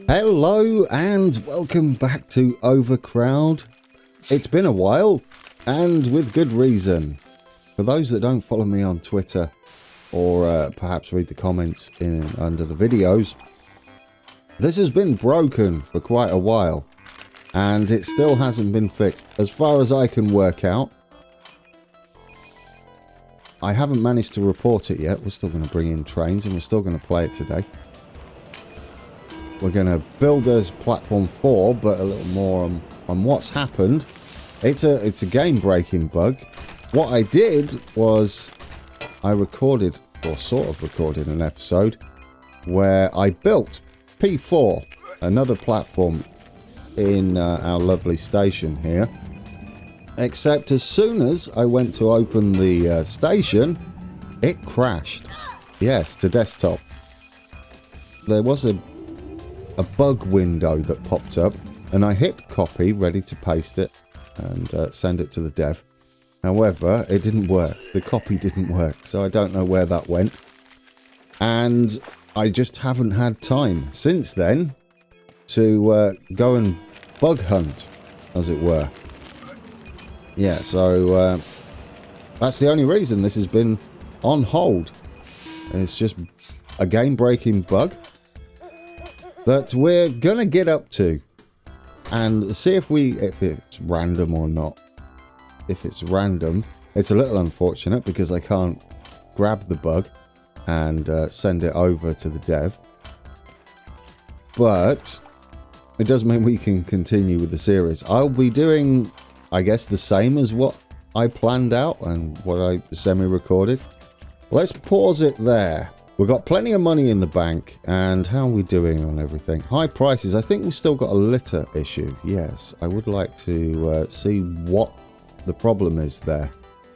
Hello and welcome back to Overcrowd. It's been a while, and with good reason. For those that don't follow me on Twitter, or perhaps read the comments under the videos, this has been broken for quite a while, and it still hasn't been fixed. As far as I can work out, I haven't managed to report it yet. We're still going to bring in trains, and we're still going to play it today. We're going to build as platform 4, but a little more on what's happened. It's a game-breaking bug. What I did was I recorded, or sort of recorded, an episode where I built P4, another platform in our lovely station here. Except as soon as I went to open the station, it crashed. Yes, to desktop. There was a bug window that popped up, and I hit copy, ready to paste it and send it to the dev. However, it didn't work. The copy didn't work, so I don't know where that went. And I just haven't had time since then to go and bug hunt, as it were. Yeah, so that's the only reason this has been on hold. It's just a game-breaking bug that we're gonna get up to and see if it's random or not. If it's random, it's a little unfortunate because I can't grab the bug and send it over to the dev, but it does mean we can continue with the series. I'll be doing, I guess, the same as what I planned out and what I semi-recorded. Let's pause it there. We've got plenty of money in the bank, and how are we doing on everything? High prices. I think we've still got a litter issue. Yes, I would like to see what the problem is there.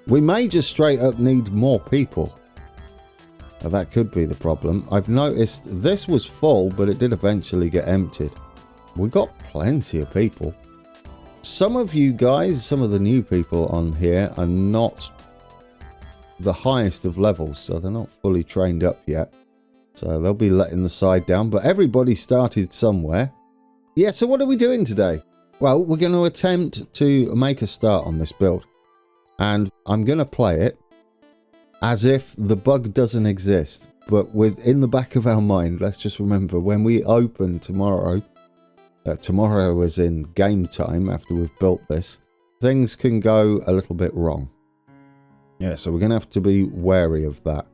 We may just straight up need more people. That could be the problem. I've noticed this was full, but it did eventually get emptied. We got plenty of people. Some of you guys, some of the new people on here are not the highest of levels, so they're not fully trained up yet, so they'll be letting the side down, but everybody started somewhere. Yeah, so what are we doing today? Well, we're going to attempt to make a start on this build, and I'm going to play it as if the bug doesn't exist, but in the back of our mind, let's just remember when we open tomorrow, tomorrow is in game time after we've built this, things can go a little bit wrong. Yeah, so we're going to have to be wary of that.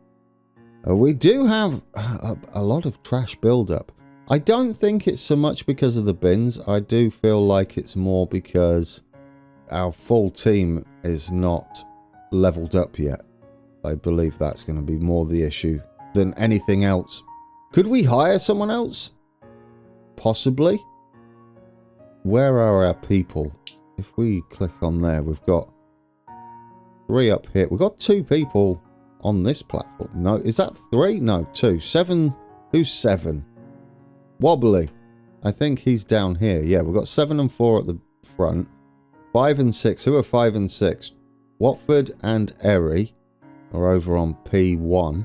We do have a lot of trash build-up. I don't think it's so much because of the bins. I do feel like it's more because our full team is not leveled up yet. I believe that's going to be more the issue than anything else. Could we hire someone else? Possibly. Where are our people? If we click on there, we've got 3 up here. We've got 2 people on this platform. No, is that 3? No, 2. 7. Who's 7? Wobbly. I think he's down here. Yeah, we've got 7 and 4 at the front. 5 and 6. Who are 5 and 6? Watford and Erie are over on P1.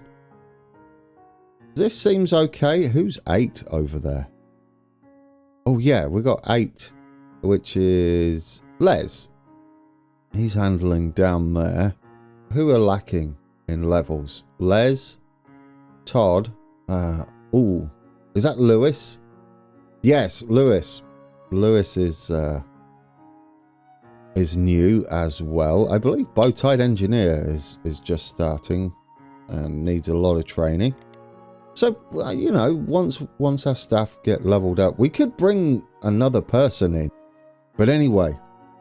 This seems okay. Who's 8 over there? Oh, yeah, we've got 8, which is Les. He's handling down there. Who are lacking in levels? Les, Todd. Ooh, is that Lewis? Yes, Lewis. Lewis is new as well. I believe Bowtied Engineer is just starting and needs a lot of training. So you know, once our staff get leveled up, we could bring another person in. But anyway,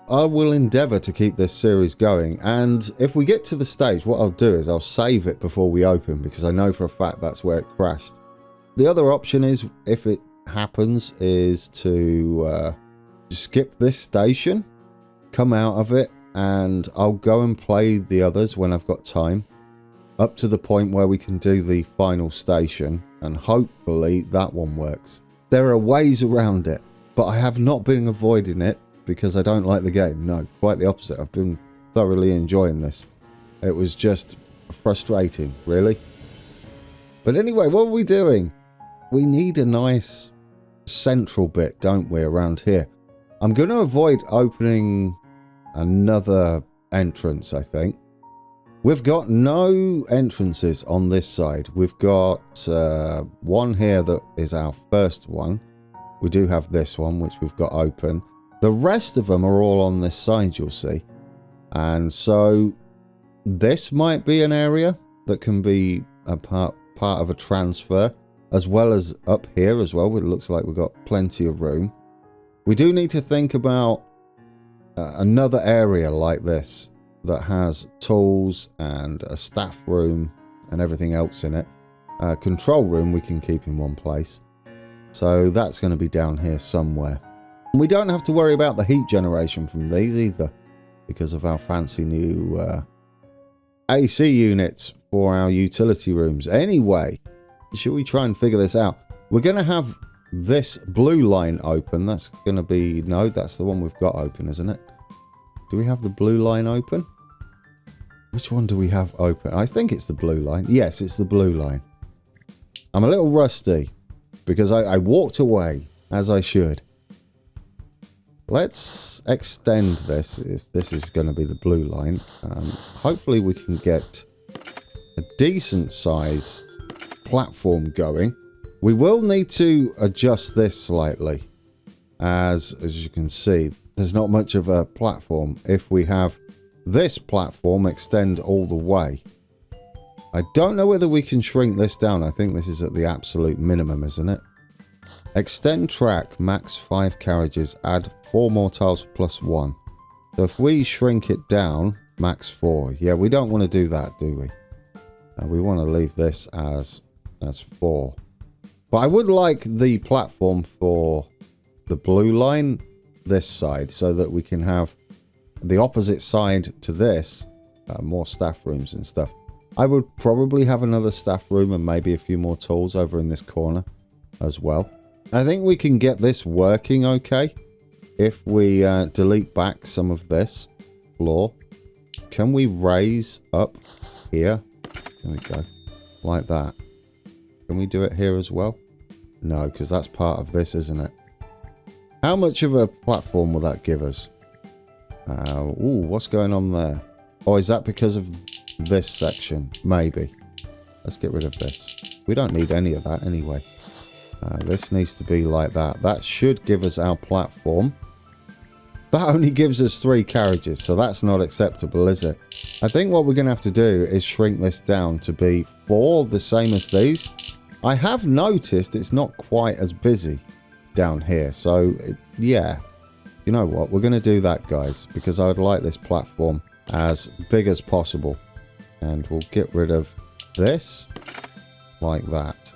I will endeavour to keep this series going, and if we get to the stage, what I'll do is I'll save it before we open, because I know for a fact that's where it crashed. The other option is, if it happens, is to skip this station, come out of it, and I'll go and play the others when I've got time, up to the point where we can do the final station, and hopefully that one works. There are ways around it, but I have not been avoiding it because I don't like the game. No, quite the opposite. I've been thoroughly enjoying this. It was just frustrating, really. But anyway, what are we doing? We need a nice central bit, don't we, around here? I'm going to avoid opening another entrance, I think. We've got no entrances on this side. We've got one here that is our first one. We do have this one, which we've got open. The rest of them are all on this side, you'll see. And so this might be an area that can be a part of a transfer, as well as up here as well. It looks like we've got plenty of room. We do need to think about another area like this that has tools and a staff room and everything else in it. Control room we can keep in one place. So that's going to be down here somewhere. We don't have to worry about the heat generation from these either, because of our fancy new AC units for our utility rooms. Anyway, should we try and figure this out? We're going to have this blue line open. That's going to be... No, that's the one we've got open, isn't it? Do we have the blue line open? Which one do we have open? I think it's the blue line. Yes, it's the blue line. I'm a little rusty because I walked away, as I should. Let's extend this, if this is going to be the blue line. Hopefully we can get a decent size platform going. We will need to adjust this slightly. As you can see, there's not much of a platform. If we have this platform extend all the way. I don't know whether we can shrink this down. I think this is at the absolute minimum, isn't it? Extend track, max 5 carriages, add 4 more tiles plus 1. So if we shrink it down, max 4. Yeah, we don't want to do that, do we? We want to leave this as 4. But I would like the platform for the blue line this side, so that we can have the opposite side to this, more staff rooms and stuff. I would probably have another staff room and maybe a few more tools over in this corner as well. I think we can get this working okay if we delete back some of this floor. Can we raise up here? There we go. Like that. Can we do it here as well? No, because that's part of this, isn't it? How much of a platform will that give us? Ooh, what's going on there? Oh, is that because of this section? Maybe. Let's get rid of this. We don't need any of that anyway. This needs to be like that. That should give us our platform. That only gives us 3 carriages, so that's not acceptable, is it? I think what we're going to have to do is shrink this down to be 4, the same as these. I have noticed it's not quite as busy down here, so yeah. You know what? We're going to do that, guys, because I would like this platform as big as possible. And we'll get rid of this like that.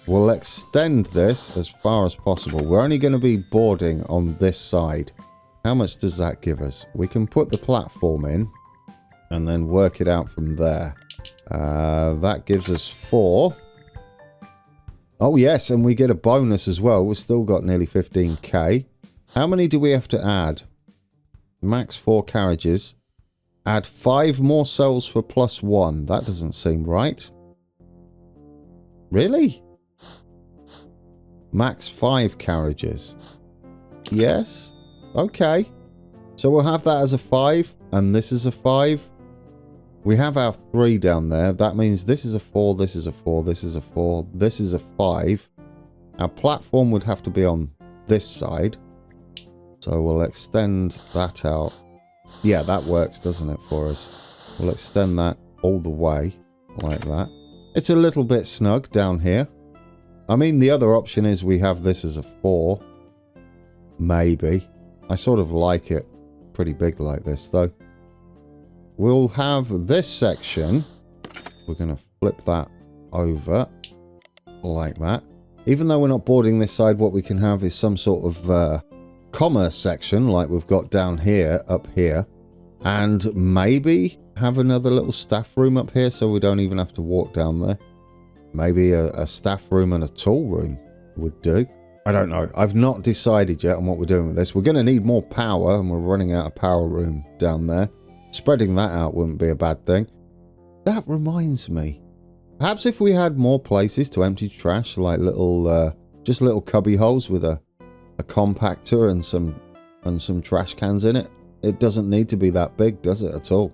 We'll extend this as far as possible. We're only going to be boarding on this side. How much does that give us? We can put the platform in and then work it out from there. That gives us 4. Oh, yes, and we get a bonus as well. We've still got nearly 15k. How many do we have to add? Max 4 carriages. Add 5 more cells for +1. That doesn't seem right. Really? Max 5 carriages. Yes. Okay. So we'll have that as a 5. And this is a 5. We have our 3 down there. That means this is a 4. This is a 4. This is a 4. This is a 5. Our platform would have to be on this side. So we'll extend that out. Yeah, that works, doesn't it, for us? We'll extend that all the way like that. It's a little bit snug down here. I mean, the other option is we have this as a 4. Maybe. I sort of like it pretty big like this, though. We'll have this section. We're going to flip that over like that. Even though we're not boarding this side, what we can have is some sort of commerce section like we've got down here, up here. And maybe have another little staff room up here so we don't even have to walk down there. Maybe a staff room and a tool room would do. I don't know. I've not decided yet on what we're doing with this. We're going to need more power, and we're running out of power room down there. Spreading that out wouldn't be a bad thing. That reminds me. Perhaps if we had more places to empty trash, like little just little cubby holes with a compactor and some trash cans in it. It doesn't need to be that big, does it at all?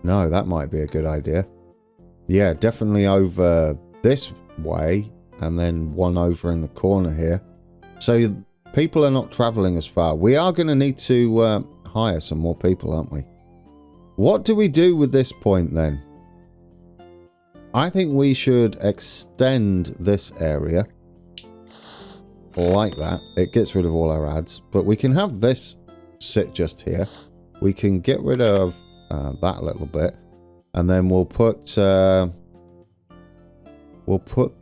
No, that might be a good idea. Yeah, definitely over this way, and then one over in the corner here. So people are not traveling as far. We are going to need to hire some more people, aren't we? What do we do with this point then? I think we should extend this area like that. It gets rid of all our ads, but we can have this sit just here. We can get rid of that little bit, and then we'll put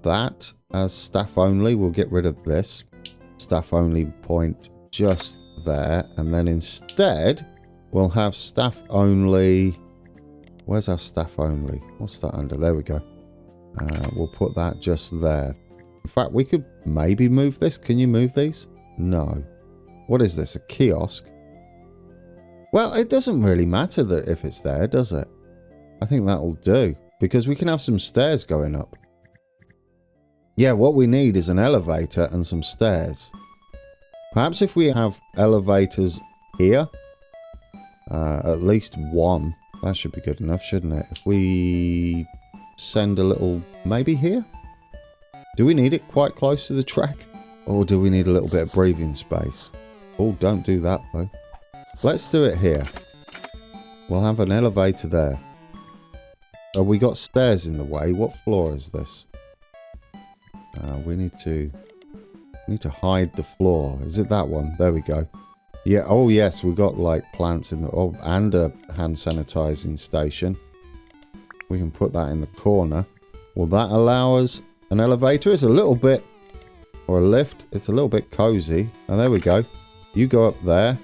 that as staff only. We'll get rid of this staff only point just there, and then instead we'll have staff only. Where's our staff only? What's that under? There we go. We'll put that just there. In fact, we could maybe move this. Can you move these? No. What is this? A kiosk? Well, it doesn't really matter that if it's there, does it? I think that'll do, because we can have some stairs going up. Yeah, what we need is an elevator and some stairs. Perhaps if we have elevators here, at least one, that should be good enough, shouldn't it? If we send a little, maybe here? Do we need it quite close to the track? Or do we need a little bit of breathing space? Oh, don't do that though. Let's do it here. We'll have an elevator there. Oh, we got stairs in the way. What floor is this? We need to hide the floor. Is it that one? There we go. Yeah. Oh yes, we got like plants in the and a hand sanitizing station. We can put that in the corner. Will that allow us an elevator? It's a little bit, or a lift. It's a little bit cozy. And there we go. You go up there.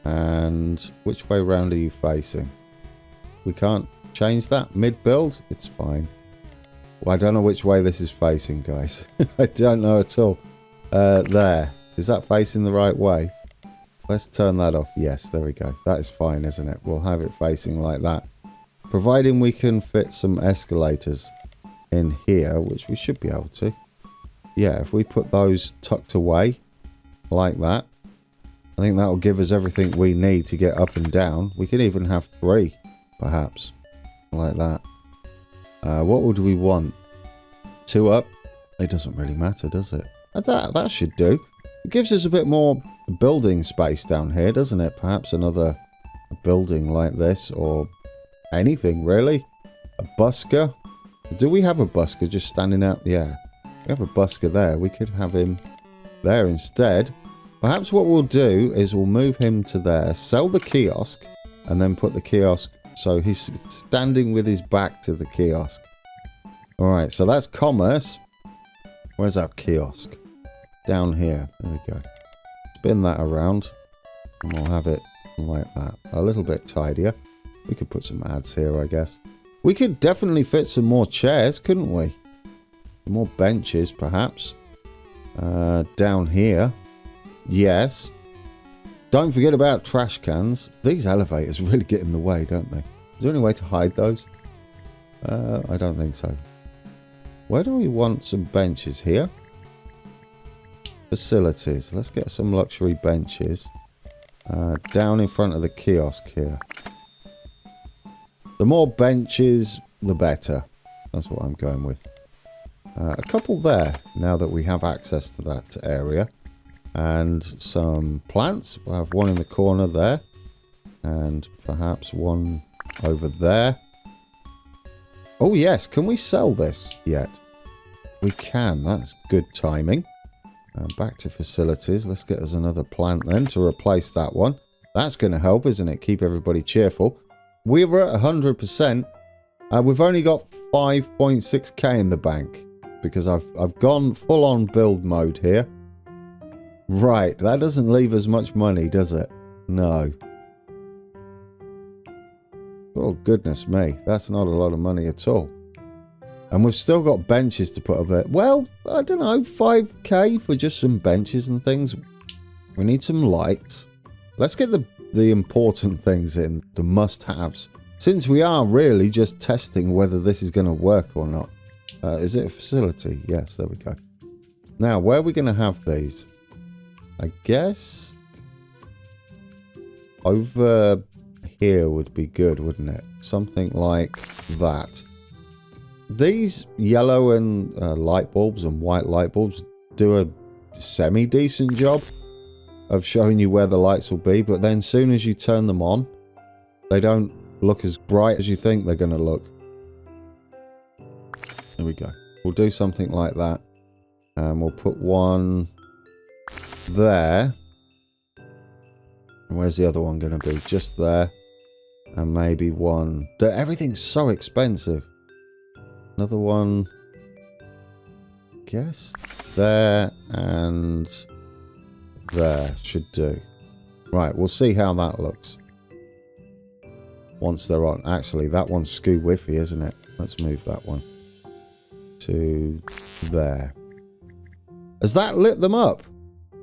And which way round are you facing? We can't change that mid-build? It's fine. Well, I don't know which way this is facing, guys. I don't know at all. There. Is that facing the right way? Let's turn that off. Yes, there we go. That is fine, isn't it? We'll have it facing like that. Providing we can fit some escalators in here, which we should be able to. Yeah, if we put those tucked away like that, I think that will give us everything we need to get up and down. We can even have 3, perhaps, like that. What would we want? 2 up? It doesn't really matter, does it? That should do. It gives us a bit more building space down here, doesn't it? Perhaps another building like this, or anything, really. A busker? Do we have a busker just standing out? Yeah, we have a busker there. We could have him there instead. Perhaps what we'll do is we'll move him to there, sell the kiosk, and then put the kiosk so he's standing with his back to the kiosk. Alright, so that's commerce. Where's our kiosk? Down here. There we go. Spin that around, and we'll have it like that. A little bit tidier. We could put some ads here, I guess. We could definitely fit some more chairs, couldn't we? More benches, perhaps. Down here. Yes. Don't forget about trash cans. These elevators really get in the way, don't they? Is there any way to hide those? I don't think so. Where do we want some benches here? Facilities. Let's get some luxury benches. Down in front of the kiosk here. The more benches, the better. That's what I'm going with. A couple there, now that we have access to that area. And some plants. We'll have one in the corner there. And perhaps one over there. Oh yes, can we sell this yet? We can, that's good timing. Back to facilities. Let's get us another plant then to replace that one. That's going to help, isn't it? Keep everybody cheerful. We were at 100%. We've only got 5.6k in the bank. Because I've gone full on build mode here. Right, that doesn't leave us much money, does it? No. Oh, goodness me. That's not a lot of money at all. And we've still got benches to put up there. Well, I don't know, 5k for just some benches and things. We need some lights. Let's get the important things in, the must-haves. Since we are really just testing whether this is going to work or not. Is it a facility? Yes, there we go. Now, where are we going to have these? I guess over here would be good, wouldn't it? Something like that. These yellow and light bulbs and white light bulbs do a semi-decent job of showing you where the lights will be, but then soon as you turn them on, they don't look as bright as you think they're going to look. There we go. We'll do something like that. And we'll put one there. And where's the other one going to be? Just there. And maybe one. Everything's so expensive. Another one. Guess there and there should do. Right, we'll see how that looks. Once they're on. Actually, that one's Scoo Whiffy, isn't it? Let's move that one to there. Has that lit them up?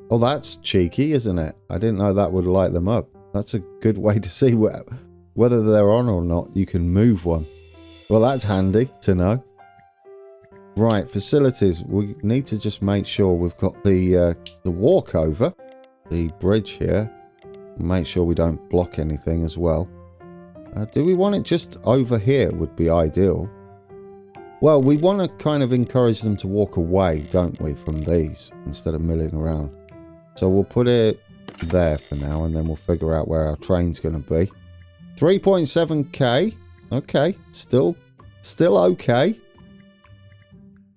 Oh, that's cheeky, isn't it? I didn't know that would light them up. That's a good way to see whether they're on or not. You can move one. Well, that's handy to know. Right, facilities. We need to just make sure we've got the walkover, the bridge here. Make sure we don't block anything as well. Do we want it just over here would be ideal. Well, we want to kind of encourage them to walk away, don't we, from these instead of milling around. So we'll put it there for now, and then we'll figure out where our train's going to be. 3.7k. Okay, still okay.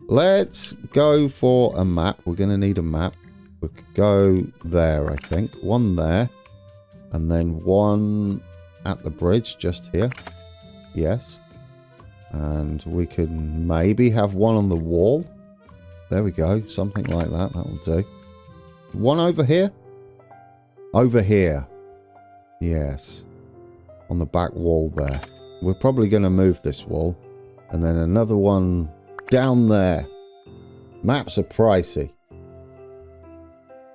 Let's go for a map. We're going to need a map. We could go there, I think. One there. And then one at the bridge, just here. Yes. And we can maybe have one on the wall. There we go. Something like that. That'll do. One over here. Over here. Yes. On the back wall there. We're probably going to move this wall. And then another one down there. Maps are pricey.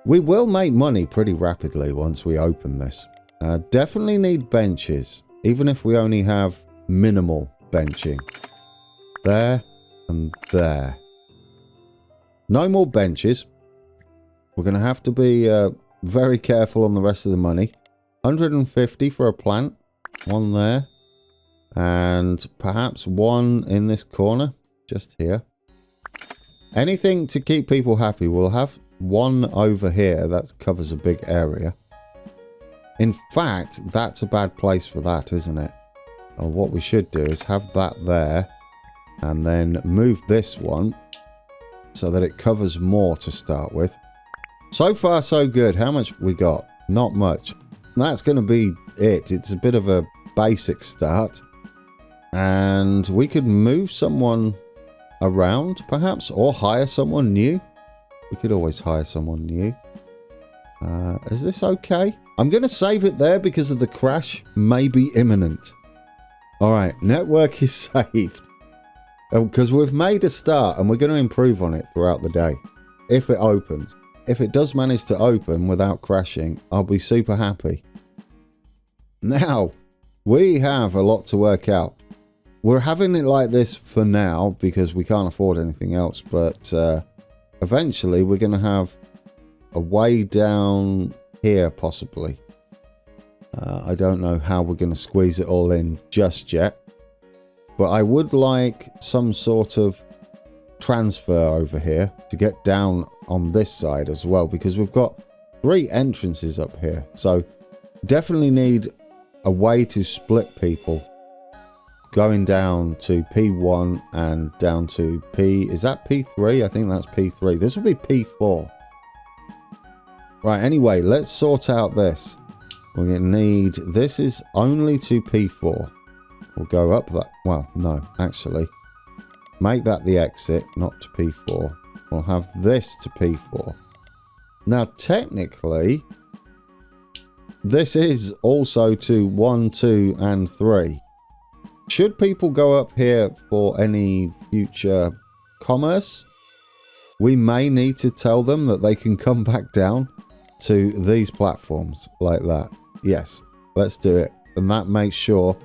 We will make money pretty rapidly once we open this. Definitely need benches. Even if we only have minimal benching. There and there. No more benches. We're going to have to be very careful on the rest of the money. 150 for a plant. One there. And perhaps one in this corner. Just here. Anything to keep people happy. We'll have one over here. That covers a big area. In fact, that's a bad place for that, isn't it? And what we should do is have that there. And then move this one. So that it covers more to start with. So far, so good. How much we got? Not much. That's going to be it. It's a bit of a basic start. And we could move someone around, perhaps, or hire someone new. We could always hire someone new. Is this okay? I'm going to save it there because of the crash may be imminent. Alright, network is saved. Because we've made a start and we're going to improve on it throughout the day. If it opens. If it does manage to open without crashing, I'll be super happy. Now, we have a lot to work out. We're having it like this for now because we can't afford anything else. But eventually we're going to have a way down here possibly. I don't know how we're going to squeeze it all in just yet. But I would like some sort of transfer over here to get down on this side as well. Because we've got 3 entrances up here. So definitely need a way to split people. Going down to P1 and down to P... Is that P3? I think that's P3. This will be P4. Right, anyway, let's sort out this. We're going to need... This is only to P4. We'll go up that... Well, no, actually. Make that the exit, not to P4. We'll have this to P4. Now, technically... This is also to 1, 2, and 3. Should people go up here for any future commerce, we may need to tell them that they can come back down to these platforms like that. Yes, let's do it. And that makes sure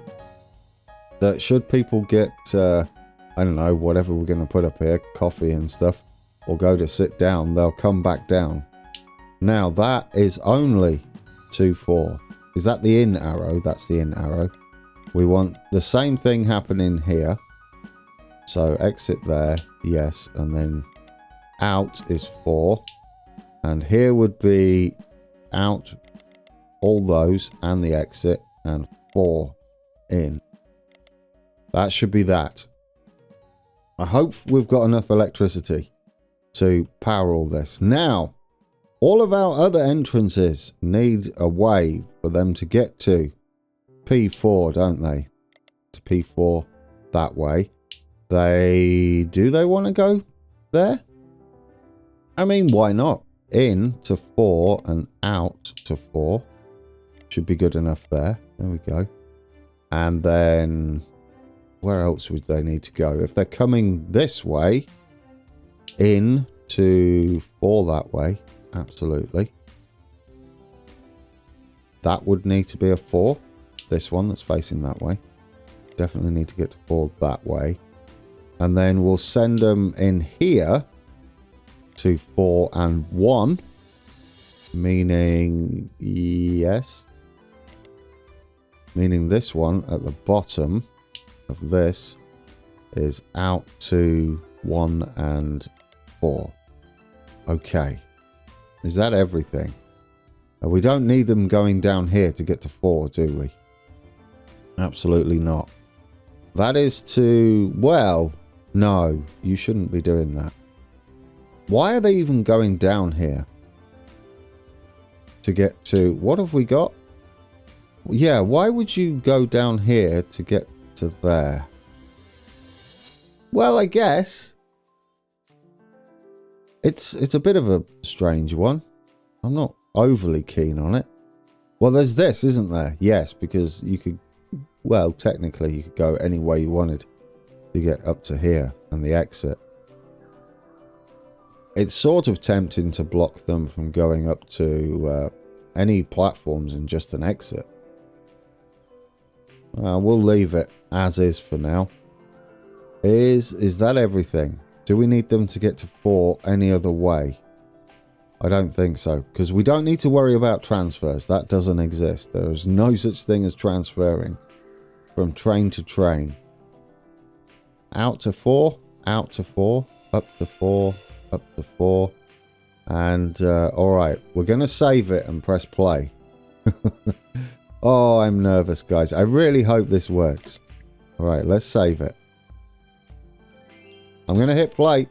that should people get, I don't know, whatever we're going to put up here, coffee and stuff, or go to sit down, they'll come back down. Now that is only 2, 4. Is that the in arrow? That's the in arrow. We want the same thing happening here. So exit there, yes, and then out is 4. And here would be out all those and the exit and 4 in. That should be that. I hope we've got enough electricity to power all this. Now, all of our other entrances need a way for them to get to P4, don't they? To P4 that way. Do they want to go there? I mean, why not? In to 4 and out to 4. Should be good enough there. There we go. And then where else would they need to go? If they're coming this way, in to 4 that way. Absolutely. That would need to be a 4. This one that's facing that way. Definitely need to get to 4 that way. And then we'll send them in here to 4 and 1. Meaning, yes. Meaning this one at the bottom of this is out to 1 and 4. Okay. Is that everything? We don't need them going down here to get to 4, do we? Absolutely not. That is to... Well, no. You shouldn't be doing that. Why are they even going down here? To get to... What have we got? Yeah, why would you go down here to get to there? Well, I guess... It's a bit of a strange one. I'm not overly keen on it. Well, there's this, isn't there? Yes, because you could... Well, technically, you could go any way you wanted to get up to here and the exit. It's sort of tempting to block them from going up to any platforms and just an exit. We'll leave it as is for now. Is that everything? Do we need them to get to 4 any other way? I don't think so, because we don't need to worry about transfers. That doesn't exist. There is no such thing as transferring from train to train. Out to 4, out to 4, up to 4, up to 4. And, alright, we're going to save it and press play. Oh, I'm nervous, guys. I really hope this works. Alright, let's save it. I'm going to hit play.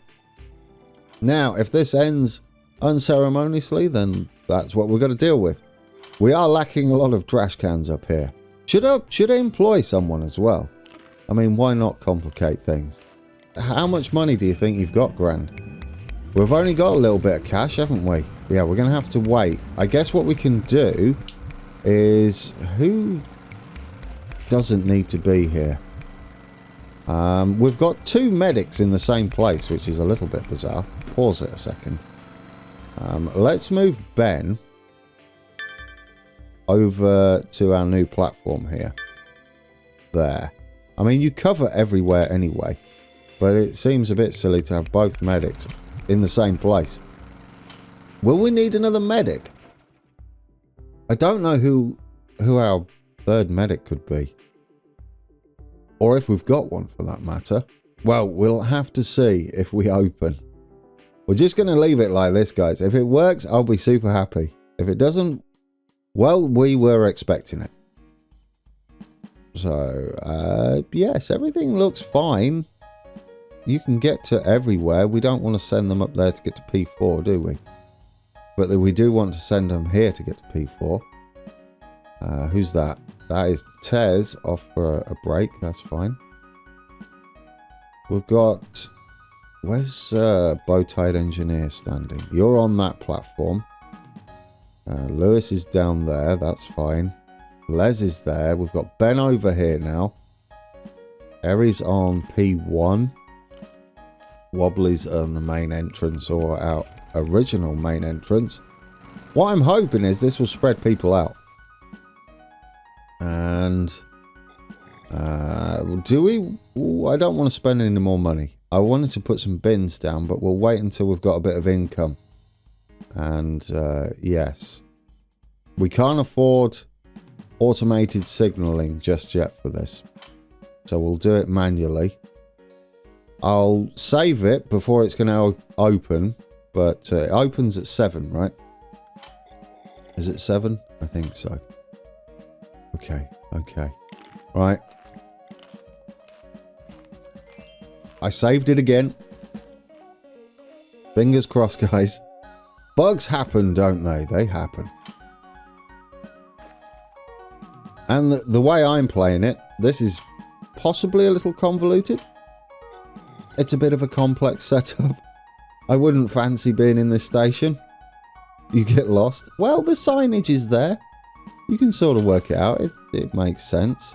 Now, if this ends unceremoniously, then that's what we're going to deal with. We are lacking a lot of trash cans up here. Should I employ someone as well? I mean, why not complicate things? How much money do you think you've got, Grand? We've only got a little bit of cash, haven't we? Yeah, we're going to have to wait. I guess what we can do is... Who doesn't need to be here? We've got 2 medics in the same place, which is a little bit bizarre. Pause it a second. Let's move Ben over to our new platform here. There. I mean, you cover everywhere anyway, but it seems a bit silly to have both medics in the same place. Will we need another medic? I don't know who our 3rd medic could be. Or if we've got one, for that matter. Well, we'll have to see if we open. We're just going to leave it like this, guys. If it works, I'll be super happy. If it doesn't, well, we were expecting it. So, yes, everything looks fine. You can get to everywhere. We don't want to send them up there to get to P4, do we? But we do want to send them here to get to P4. Who's that? That is Tez off for a break. That's fine. We've got... Where's Bow-Tied Engineer standing? You're on that platform. Lewis is down there. That's fine. Les is there. We've got Ben over here now. Eri's on P1. Wobbly's on the main entrance, or our original main entrance. What I'm hoping is this will spread people out. And do we... Ooh, I don't want to spend any more money. I wanted to put some bins down, but we'll wait until we've got a bit of income. And yes, we can't afford automated signaling just yet for this. So we'll do it manually. I'll save it before it's going to open, but it opens at 7, right? Is it 7? I think so. Okay, okay. Right. I saved it again. Fingers crossed, guys. Bugs happen, don't they? They happen. And the way I'm playing it, this is possibly a little convoluted. It's a bit of a complex setup. I wouldn't fancy being in this station. You get lost. Well, the signage is there. You can sort of work it out. It makes sense.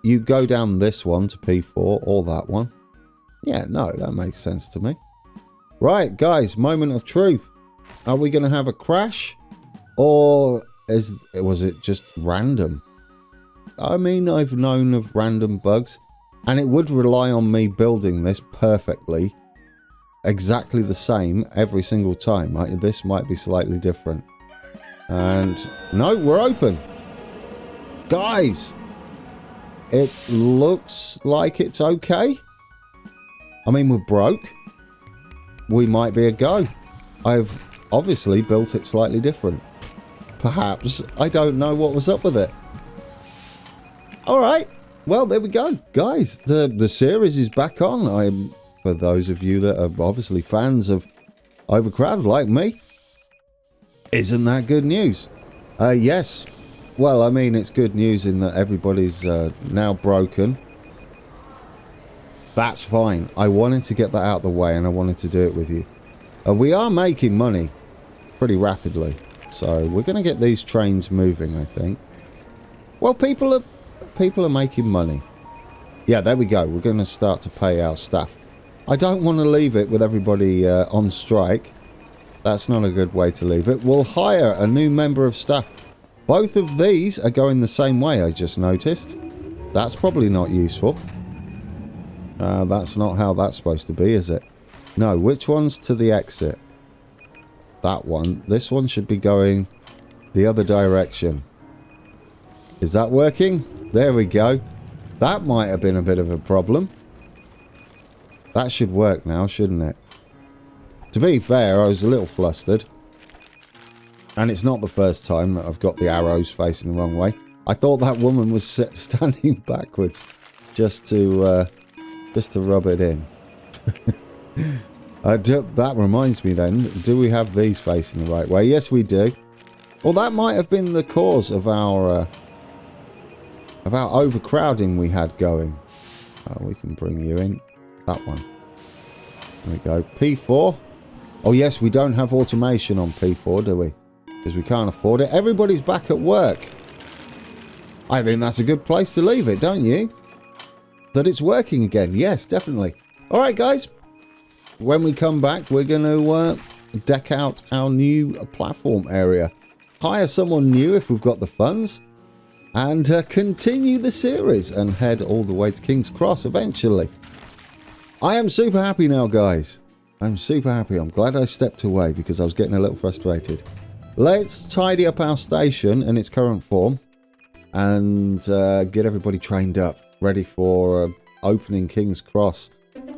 You go down this one to P4 or that one. Yeah, no, that makes sense to me. Right, guys, moment of truth. Are we going to have a crash? Or was it just random? I mean, I've known of random bugs. And it would rely on me building this perfectly. Exactly the same every single time. This might be slightly different. And no, we're open. Guys, it looks like it's okay. I mean, we're broke. We might be a go. I've obviously built it slightly different. Perhaps. I don't know what was up with it. Alright. Well, there we go. Guys, the series is back on. For those of you that are obviously fans of Overcrowd like me, isn't that good news? Yes. Well, I mean, it's good news in that everybody's now broken. That's fine. I wanted to get that out of the way and I wanted to do it with you. We are making money pretty rapidly. So we're going to get these trains moving, I think. Well, people are making money. Yeah, there we go. We're going to start to pay our staff. I don't want to leave it with everybody on strike. That's not a good way to leave it. We'll hire a new member of staff. Both of these are going the same way, I just noticed. That's probably not useful. That's not how that's supposed to be, is it? No, which one's to the exit? That one. This one should be going the other direction. Is that working? There we go. That might have been a bit of a problem. That should work now, shouldn't it? To be fair, I was a little flustered. And it's not the first time that I've got the arrows facing the wrong way. I thought that woman was standing backwards just to rub it in. That reminds me then, do we have these facing the right way? Yes, we do. Well, that might have been the cause of our overcrowding we had going. We can bring you in. That one. There we go. P4. Oh, yes, we don't have automation on P4, do we? Because we can't afford it. Everybody's back at work. I think that's a good place to leave it, don't you? That it's working again. Yes, definitely. All right, guys. When we come back, we're going to deck out our new platform area. Hire someone new if we've got the funds. And continue the series and head all the way to King's Cross eventually. I am super happy now, guys. I'm super happy. I'm glad I stepped away because I was getting a little frustrated. Let's tidy up our station in its current form and get everybody trained up, ready for opening King's Cross,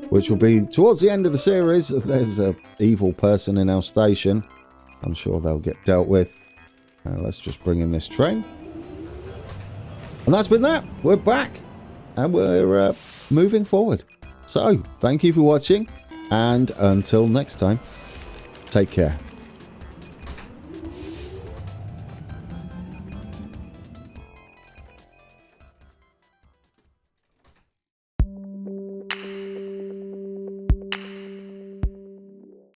which will be towards the end of the series. There's an evil person in our station. I'm sure they'll get dealt with. Let's just bring in this train. And that's been that. We're back and we're moving forward. So, thank you for watching, and until next time, take care.